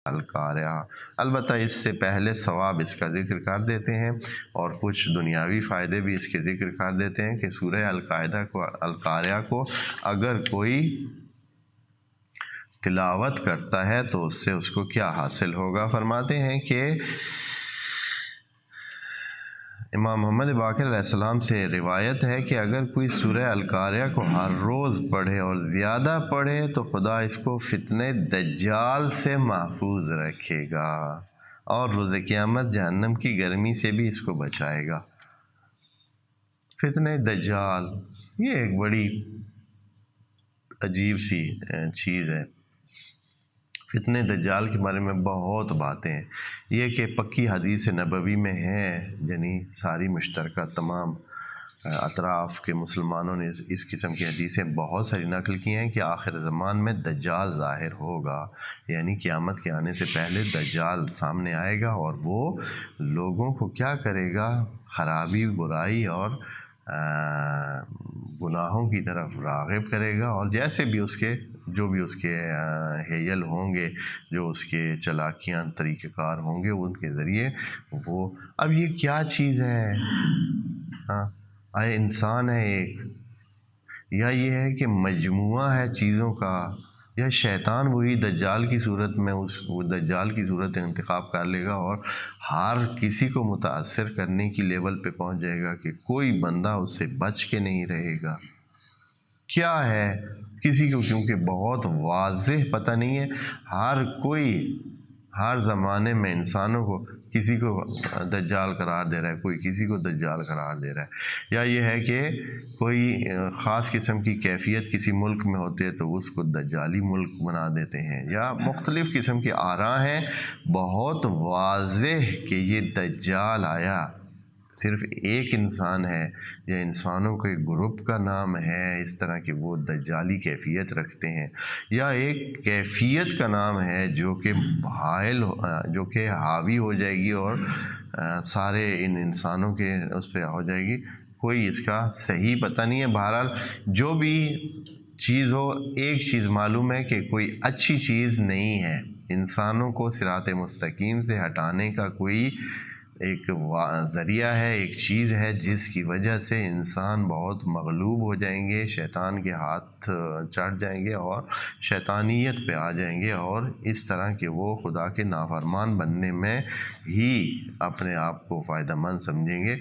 القاریہ۔ البتہ اس سے پہلے ثواب اس کا ذکر کر دیتے ہیں اور کچھ دنیاوی فائدے بھی اس کے ذکر کر دیتے ہیں کہ سورہ القاریہ کو اگر کوئی تلاوت کرتا ہے تو اس سے اس کو کیا حاصل ہوگا۔ فرماتے ہیں کہ امام محمد باقر علیہ السلام سے روایت ہے کہ اگر کوئی سورہ القاریہ کو ہر روز پڑھے اور زیادہ پڑھے تو خدا اس کو فتنہ دجال سے محفوظ رکھے گا اور روز قیامت جہنم کی گرمی سے بھی اس کو بچائے گا۔ فتنہ دجال یہ ایک بڑی عجیب سی چیز ہے۔ فتنہ دجال کے بارے میں بہت باتیں ہیں، یہ کہ پکی حدیث نبوی میں ہے، یعنی ساری مشترکہ تمام اطراف کے مسلمانوں نے اس قسم کی حدیثیں بہت ساری نقل کی ہیں کہ آخر زمان میں دجال ظاہر ہوگا، یعنی قیامت کے آنے سے پہلے دجال سامنے آئے گا اور وہ لوگوں کو کیا کرے گا، خرابی، برائی اور گناہوں کی طرف راغب کرے گا، اور جیسے بھی اس کے جو بھی اس کے حیل ہوں گے، جو اس کے چالاکیاں طریقہ کار ہوں گے، ان کے ذریعے وہ اب یہ کیا چیز ہے؟ انسان ہے ایک، یا یہ ہے کہ مجموعہ ہے چیزوں کا، یا شیطان وہی دجال کی صورت میں وہ دجال کی صورت انتخاب کر لے گا اور ہر کسی کو متاثر کرنے کی لیول پہ پہنچ جائے گا کہ کوئی بندہ اس سے بچ کے نہیں رہے گا۔ کیا ہے کسی کو، کیونکہ بہت واضح پتہ نہیں ہے، ہر کوئی ہر زمانے میں انسانوں کو کسی کو دجال قرار دے رہا ہے، کوئی کسی کو دجال قرار دے رہا ہے، یا یہ ہے کہ کوئی خاص قسم کی کیفیت کسی ملک میں ہوتی ہے تو اس کو دجالی ملک بنا دیتے ہیں، یا مختلف قسم کی آراء ہیں بہت واضح کہ یہ دجال آیا صرف ایک انسان ہے یا انسانوں کے گروپ کا نام ہے اس طرح کہ وہ دجالی کیفیت رکھتے ہیں، یا ایک کیفیت کا نام ہے جو کہ جو کہ حاوی ہو جائے گی اور سارے ان انسانوں کے اس پہ ہو جائے گی، کوئی اس کا صحیح پتہ نہیں ہے۔ بہرحال جو بھی چیز ہو، ایک چیز معلوم ہے کہ کوئی اچھی چیز نہیں ہے، انسانوں کو صراط مستقیم سے ہٹانے کا کوئی ایک ذریعہ ہے، ایک چیز ہے جس کی وجہ سے انسان بہت مغلوب ہو جائیں گے، شیطان کے ہاتھ چڑھ جائیں گے اور شیطانیت پہ آ جائیں گے، اور اس طرح کہ وہ خدا کے نافرمان بننے میں ہی اپنے آپ کو فائدہ مند سمجھیں گے۔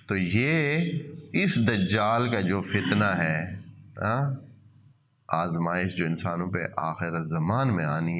تو یہ اس دجال کا جو فتنہ ہے، آزمائش جو انسانوں پہ آخر الزمان میں آنی ہے،